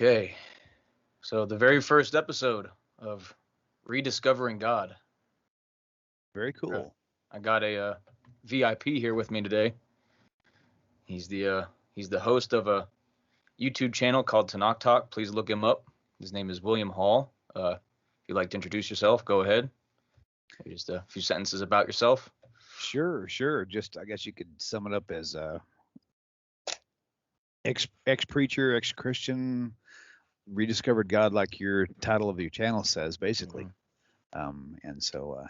Okay, so the very first episode of Rediscovering God. Very Uh, cool. I got a VIP here with me today. He's the host of a YouTube channel called Tanakh Talk. Please look him up. His name is William Hall. If you'd like to introduce yourself, go ahead. Just a few sentences about yourself. Sure. Just I guess you could sum it up as ex preacher, ex Christian, rediscovered God, like your title of your channel says, basically. Mhm.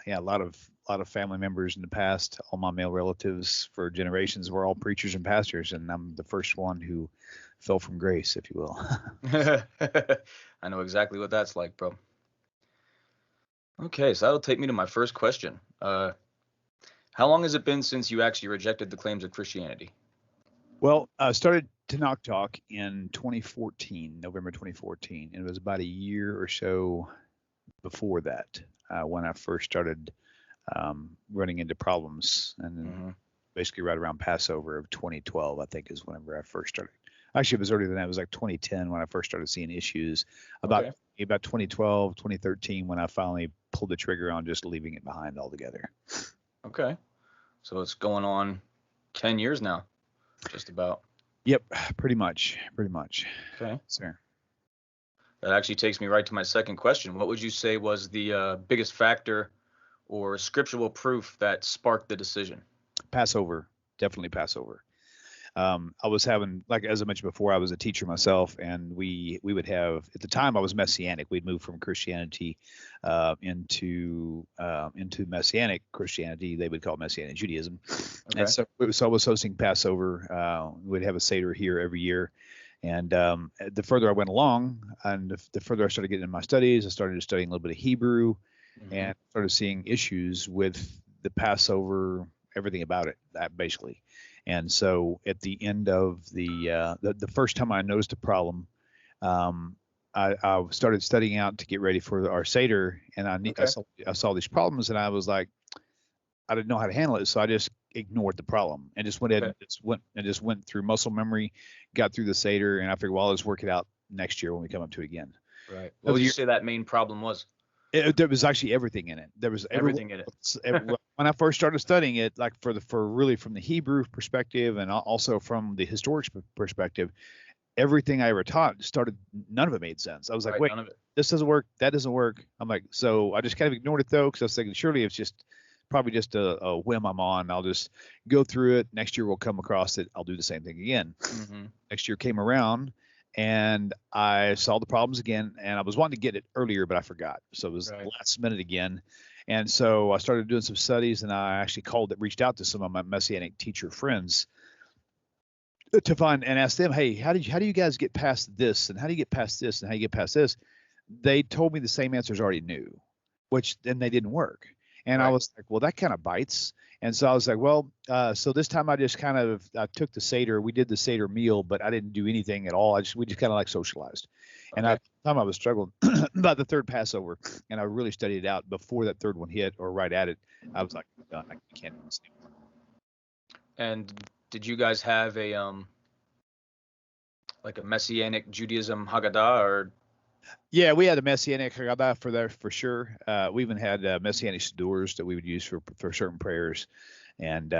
Yeah, a lot of family members in the past, all my male relatives for generations were all preachers and pastors, and I'm the first one who fell from grace, if you will. I know exactly what that's like, bro. Okay, so that'll take me to my first question. How long has it been since you actually rejected the claims of Christianity? Well, I started to Knock Talk in 2014, November 2014, and it was about a year or so before that when I first started running into problems, and then Hmm. basically right around Passover of 2012, I think is whenever I first started. Actually, it was earlier than that. It was like 2010 when I first started seeing issues. About Okay. about 2012, 2013 when I finally pulled the trigger on just leaving it behind altogether. Okay. So it's going on 10 years now, just about. Yep, pretty much. Okay. Sir. That actually takes me right to my second question. What would you say was the biggest factor or scriptural proof that sparked the decision? Passover, definitely Passover. I was having, like as I mentioned before, I was a teacher myself, and we would have, at the time I was Messianic. We'd moved from Christianity into Messianic Christianity. They would call it Messianic Judaism. And Okay. so I was hosting Passover. We'd have a Seder here every year. And the further I went along, and the further I started getting in my studies, I started studying a little bit of Hebrew, Hmm. and started seeing issues with the Passover, everything about it, that basically. And so at the end of the first time I noticed a problem, um, I started studying out to get ready for our Seder, and Okay. I saw these problems, and I was like, I didn't know how to handle it, so I just ignored the problem and just went ahead Okay. and just went through muscle memory, got through the Seder, and I figured, well, I'll just work it out next year when we come up to it again. Right. What So would the you year, say that main problem was? there was actually everything in it. There was everyone. Everything in it. When I first started studying it, like for really from the Hebrew perspective and also from the historic perspective, everything I ever taught started. None of it made sense. I was like, Right. wait, None of it. this doesn't work. That doesn't work. I'm like, so I just kind of ignored it though, because I was thinking surely it's just probably just a whim I'm on. I'll just go through it. Next year we'll come across it. I'll do the same thing again. Hmm. Next year came around, and I saw the problems again, and I was wanting to get it earlier, but I forgot. So it was Right. last minute again. And so I started doing some studies, and I actually reached out to some of my Messianic teacher friends to find and ask them, hey, how do you guys get past this, and how do you get past this, and how do you get past this? They told me the same answers I already knew, which then they didn't work. And I Right. was like, well, that kind of bites. And so I was like, well, so this time I just kind of I took the Seder. We did the Seder meal, but I didn't do anything at all. We just kind of like socialized. And Okay. at the time I was struggling about the third Passover, and I really studied it out before that third one hit or right at it. I was like, done. I can't do this anymore. And did you guys have a like a Messianic Judaism Haggadah or? Yeah, we had a Messianic Haggadah for there for sure. We even had Messianic Sidurs that we would use for certain prayers, and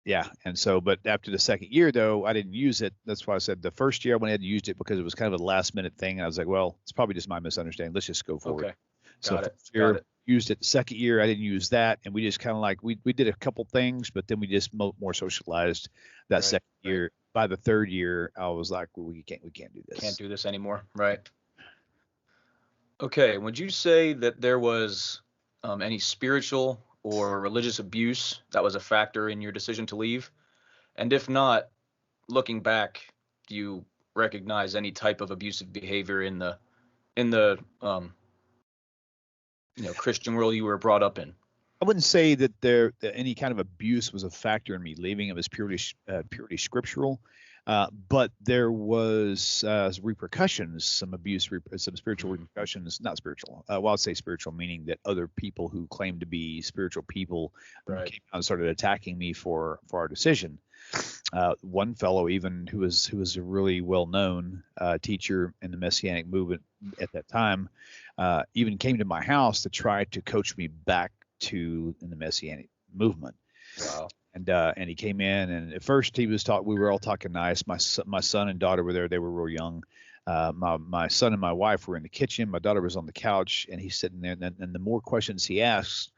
yeah, and so but after the second year though, I didn't use it. That's why I said the first year I went ahead and used it because it was kind of a last minute thing. And I was like, well, it's probably just my misunderstanding. Let's just go forward. Okay. So Got it. first Got year it. used it. The second year I didn't use that, and we just kind of like we did a couple things, but then we just more socialized that Right. second year. By the third year, I was like, well, we can't do Can't this. do this anymore. Right. Okay. Would you say that there was any spiritual or religious abuse that was a factor in your decision to leave? And if not, looking back, do you recognize any type of abusive behavior in the Christian world you were brought up in? I wouldn't say that any kind of abuse was a factor in me leaving. It was purely scriptural, but there was repercussions, some abuse, some spiritual Mhm. repercussions. Not spiritual. Well, I'd say spiritual, meaning that other people who claimed to be spiritual people Right. came out and started attacking me for our decision. One fellow even who was a really well known teacher in the Messianic movement at that time even came to my house to try to coach me back to in the Messianic movement. Wow. And he came in, and at first he was talking. We were all talking nice. My son and daughter were there. They were real young. My son and my wife were in the kitchen. My daughter was on the couch, and he's sitting there. And the more questions he asked,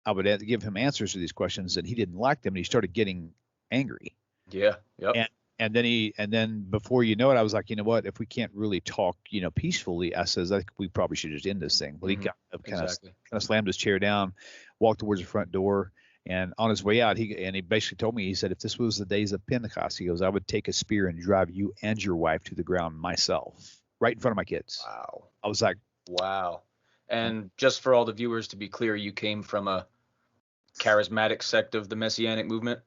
I would have to give him answers to these questions, and he didn't like them, and he started getting angry. Yeah. Yep. And then before you know it, I was like, you know what? If we can't really talk, peacefully, I says, I think we probably should just end this thing. Well, he got up, kind of slammed his chair down, walked towards the front door, and on his way out, he basically told me, he said, if this was the days of Pentecost, he goes, I would take a spear and drive you and your wife to the ground myself, right in front of my kids. Wow. I was like, wow. And just for all the viewers to be clear, you came from a charismatic sect of the Messianic movement?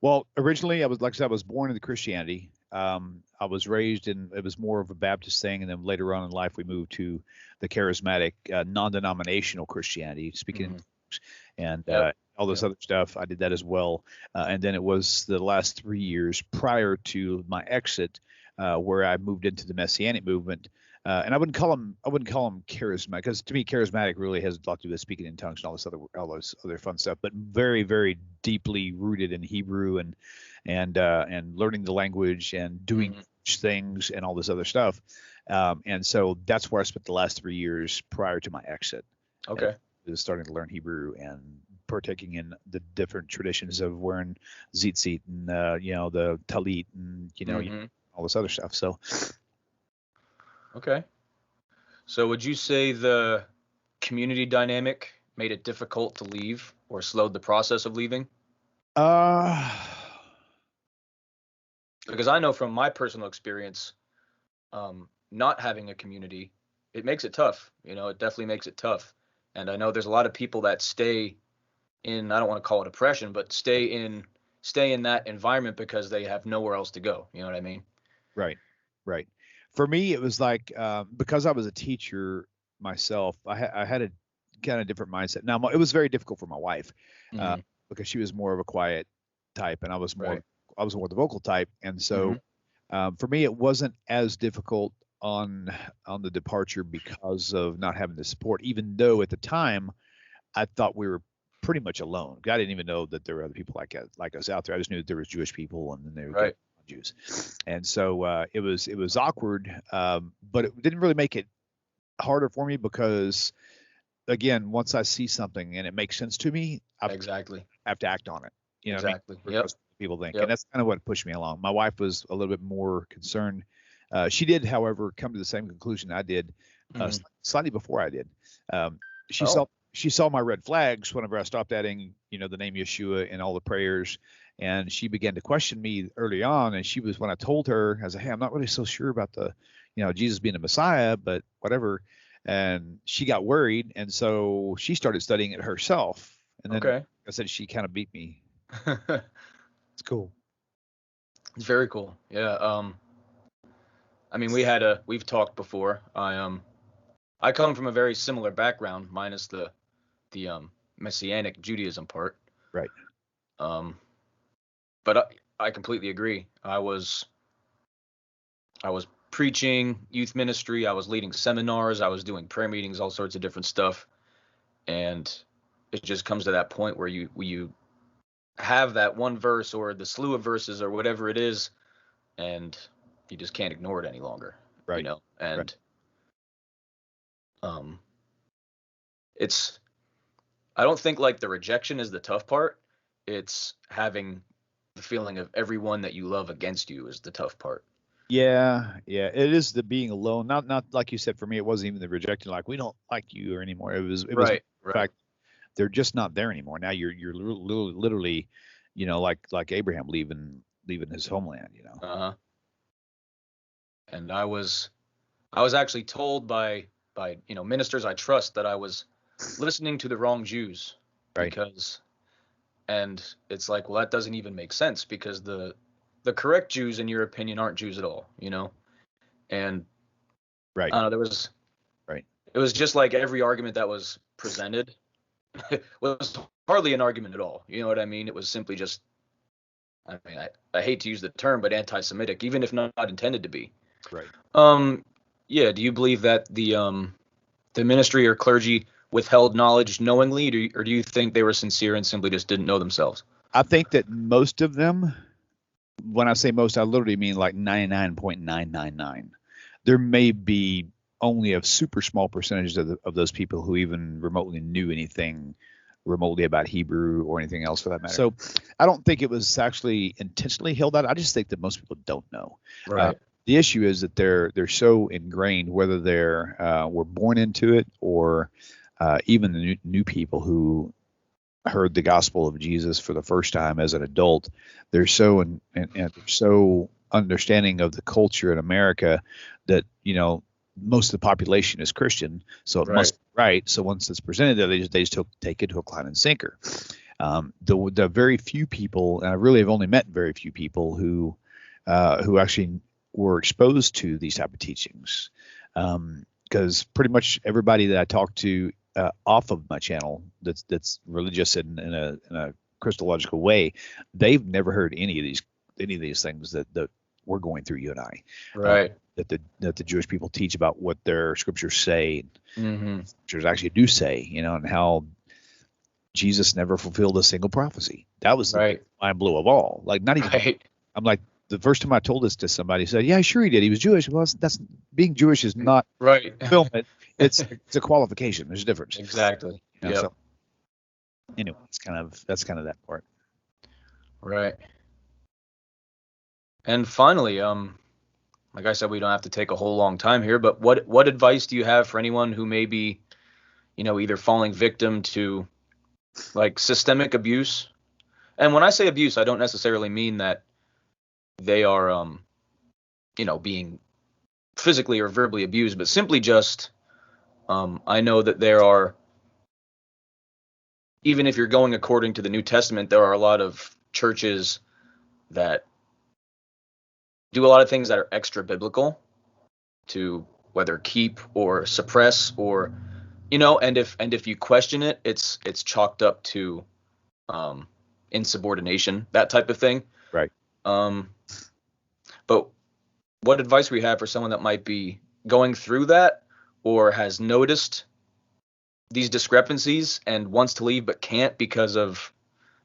Well, originally I was born into Christianity. I was raised in, it was more of a Baptist thing. And then later on in life, we moved to the charismatic, non-denominational Christianity, speaking in tongues, and all this other stuff. I did that as well. And then it was the last 3 years prior to my exit, where I moved into the Messianic movement. And I wouldn't call them charismatic, because to me, charismatic really has a lot to do with speaking in tongues and all those other fun stuff, but very, very deeply rooted in Hebrew and learning the language and doing things and all this other stuff. And so that's where I spent the last 3 years prior to my exit. Okay. Is starting to learn Hebrew and partaking in the different traditions of wearing tzitzit and the talit and all this other stuff. So. Okay. So would you say the community dynamic made it difficult to leave or slowed the process of leaving? Because I know from my personal experience, not having a community, it makes it tough. It definitely makes it tough. And I know there's a lot of people that stay in, I don't want to call it oppression, but stay in that environment because they have nowhere else to go. You know what I mean? Right. For me, it was like, because I was a teacher myself, I had a kind of different mindset. Now, it was very difficult for my wife because she was more of a quiet type, and I was more the vocal type. And so for me, it wasn't as difficult on the departure because of not having the support, even though at the time I thought we were pretty much alone. I didn't even know that there were other people like us out there. I just knew that there was Jewish people, and then there were Jews. And so it was awkward, but it didn't really make it harder for me because, again, once I see something and it makes sense to me, I have to act on it. Exactly. What I mean? People think, and that's kind of what pushed me along. My wife was a little bit more concerned. She did, however, come to the same conclusion I did, slightly before I did. She saw my red flags whenever I stopped adding, the name Yeshua in all the prayers. And she began to question me early on. And when I told her, I said, hey, I'm not really so sure about Jesus being the Messiah, but whatever. And she got worried. And so she started studying it herself. And then, like I said, she kind of beat me. It's cool. It's very cool. Yeah. I mean, we've talked before. I come from a very similar background, minus the Messianic Judaism part. Right. But I completely agree. I was preaching youth ministry. I was leading seminars. I was doing prayer meetings, all sorts of different stuff. And it just comes to that point where you have that one verse or the slew of verses or whatever it is, and you just can't ignore it any longer. Right. And it's, I don't think like the rejection is the tough part. It's having the feeling of everyone that you love against you is the tough part. Yeah. It is the being alone. Not like you said, for me, it wasn't even the rejection. Like, we don't like you or anymore. It was in fact, they're just not there anymore. Now you're literally, like Abraham leaving his homeland, And I was actually told by ministers I trust that I was listening to the wrong Jews. Right. And it's like, well, that doesn't even make sense, because the correct Jews, in your opinion, aren't Jews at all, And right. I don't know, it was just like every argument that was presented was hardly an argument at all. You know what I mean? It was simply just I mean, I hate to use the term, but anti-Semitic, even if not intended to be. Right. Yeah. Do you believe that the ministry or clergy withheld knowledge knowingly, or do you think they were sincere and simply just didn't know themselves? I think that most of them, when I say most, I literally mean like 99.999. There may be only a super small percentage of those people who even remotely knew anything remotely about Hebrew or anything else for that matter. So I don't think it was actually intentionally held out. I just think that most people don't know. Right. The issue is that they're so ingrained, whether they're were born into it or even the new people who heard the gospel of Jesus for the first time as an adult. They're so and they're so understanding of the culture in America that most of the population is Christian, so it must be right. So once it's presented there, they just take it hook, line, and sinker. The very few people, and I really have only met very few people who actually were exposed to these type of teachings, because pretty much everybody that I talk to off of my channel that's religious in a Christological way, they've never heard any of these things that we're going through, you and I. Right. That the Jewish people teach about what their scriptures say, Mm-hmm. scriptures actually do say, and how Jesus never fulfilled a single prophecy. That was the mind blow of all. Like, not even. Right. I'm like, the first time I told this to somebody, said, "Yeah, sure he did. He was Jewish." Well, that's being Jewish is not fulfillment. It's a qualification. There's a difference. Exactly. So anyway, that's kind of that part. Right. And finally, like I said, we don't have to take a whole long time here, but what advice do you have for anyone who may be, either falling victim to like systemic abuse? And when I say abuse, I don't necessarily mean that they are, being physically or verbally abused, but simply just, I know that there are, even if you're going according to the New Testament, there are a lot of churches that do a lot of things that are extra biblical to whether keep or suppress or, and if you question it, it's chalked up to insubordination, that type of thing. Right. But what advice we have for someone that might be going through that or has noticed these discrepancies and wants to leave but can't because of,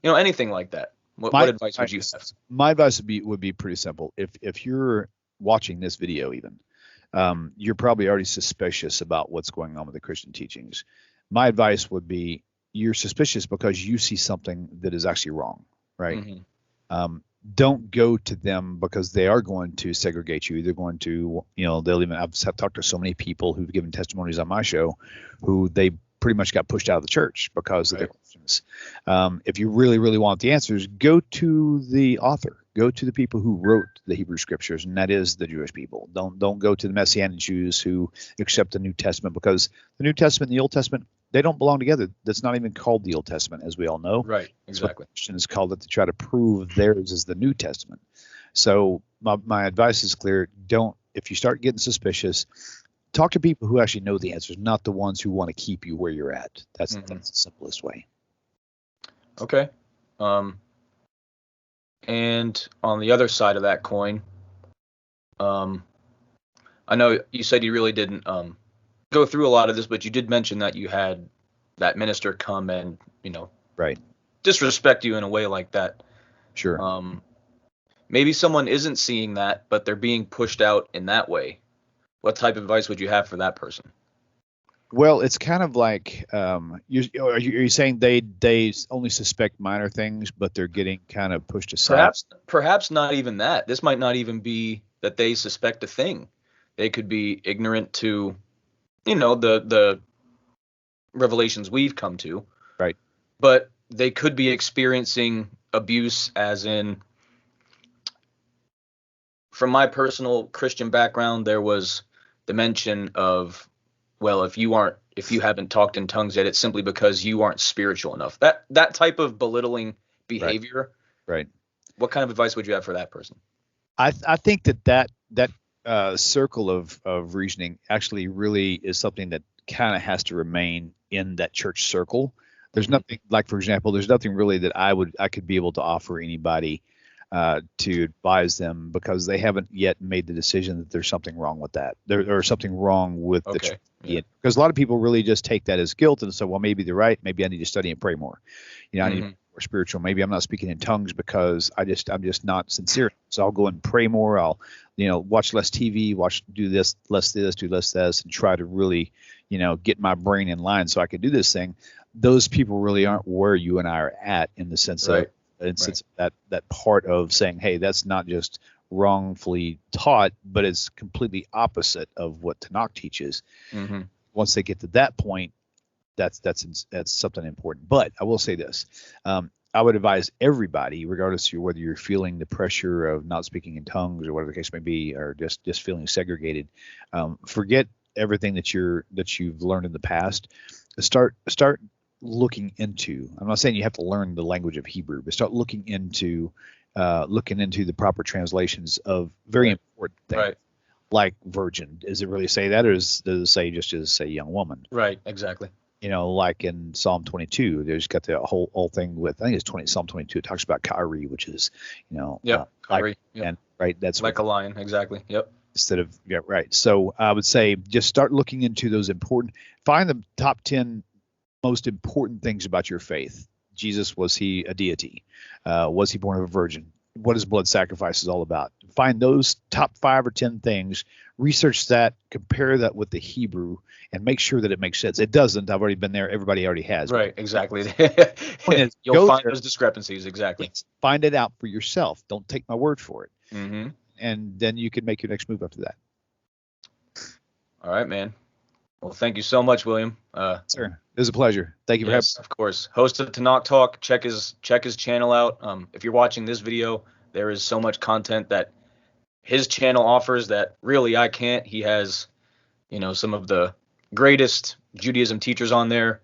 anything like that? What advice would you have? My advice would be pretty simple. If you're watching this video even, you're probably already suspicious about what's going on with the Christian teachings. My advice would be you're suspicious because you see something that is actually wrong, right? Mm-hmm. Don't go to them because they are going to segregate you. They're going to, they'll even, I've talked to so many people who've given testimonies on my show who they pretty much got pushed out of the church because of their questions. If you really, really want the answers, go to the author. Go to the people who wrote the Hebrew scriptures, and that is the Jewish people. Don't go to the Messianic Jews who accept the New Testament, because the New Testament and the Old Testament, they don't belong together. That's not even called the Old Testament, as we all know. Right, exactly. Christians called it to try to prove theirs is the New Testament. So my advice is clear. If you start getting suspicious, talk to people who actually know the answers, not the ones who want to keep you where you're at. That's the simplest way. Okay. And on the other side of that coin, I know you said you really didn't go through a lot of this, but you did mention that you had that minister come and, disrespect you in a way like that. Sure. Maybe someone isn't seeing that, but they're being pushed out in that way. What type of advice would you have for that person? Well, it's kind of like, are you saying they only suspect minor things, but they're getting kind of pushed aside? Perhaps not even that. This might not even be that they suspect a thing. They could be ignorant to, the revelations we've come to. Right. But they could be experiencing abuse, as in, from my personal Christian background, there was the mention of, well, if you haven't talked in tongues yet, it's simply because you aren't spiritual enough. That type of belittling behavior. Right. What kind of advice would you have for that person? I think that circle of reasoning actually really is something that kind of has to remain in that church circle. There's nothing, like, for example, there's nothing really that I could be able to offer anybody to advise them, because they haven't yet made the decision that there's something wrong with that. Or something wrong with the Okay. Yeah. because a lot of people really just take that as guilt and say, well, maybe they're right. Maybe I need to study and pray more. I need to be more spiritual. Maybe I'm not speaking in tongues because I'm just not sincere. So I'll go and pray more. I'll, watch less TV, do this, do less this, and try to really, get my brain in line so I can do this thing. Those people really aren't where you and I are at, in the sense of, that part of saying, hey, that's not just wrongfully taught, but it's completely opposite of what Tanakh teaches. Once they get to that point, that's something important. But I will say this. I would advise everybody, regardless of whether you're feeling the pressure of not speaking in tongues or whatever the case may be, or just feeling segregated, forget everything that you've learned in the past. Start looking into. I'm not saying you have to learn the language of Hebrew, but start looking into the proper translations of very important things. Right. Like virgin. Does it really say that, or does it say just as say young woman? Right. Exactly. Like in Psalm 22, there's got the whole thing with, I think it's Psalm 22. It talks about Kyrie, which is, Kyrie. And right, that's like a lion. Exactly. Yep. Instead of right. So I would say just start looking into those find the top 10 most important things about your faith. Jesus, was he a deity? Was he born of a virgin? What is blood sacrifice is all about? Find those top 5 or 10 things, research that, compare that with the Hebrew, and make sure that it makes sense. It doesn't. I've already been there. Everybody already has. Right. Exactly. You'll find those discrepancies. Exactly. Find it out for yourself. Don't take my word for it. Mm-hmm. And then you can make your next move after that. All right, man. Well, thank you so much, William. Sir, it was a pleasure. Thank you for having me. Of course. Host of Tanakh Talk. Check his channel out. If you're watching this video, there is so much content that his channel offers that really I can't. He has, some of the greatest Judaism teachers on there.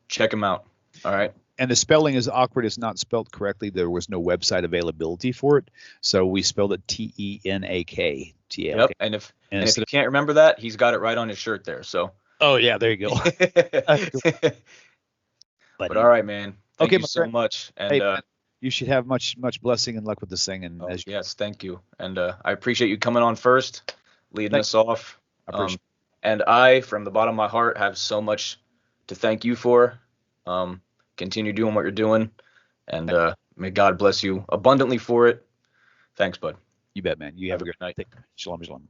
Check him out. All right. And the spelling is awkward. It's not spelled correctly. There was no website availability for it, so we spelled it Tenak. Yep. And if you can't remember that, he's got it right on his shirt there. So. Oh yeah, there you go. But all right, man. Thank you so much. And hey, you should have much blessing and luck with this thing. And yes, thank you. And I appreciate you coming on first, leading us off. And I, from the bottom of my heart, have so much to thank you for. Continue doing what you're doing, and may God bless you abundantly for it. Thanks, bud. You bet, man. You have a great night. Shalom, shalom.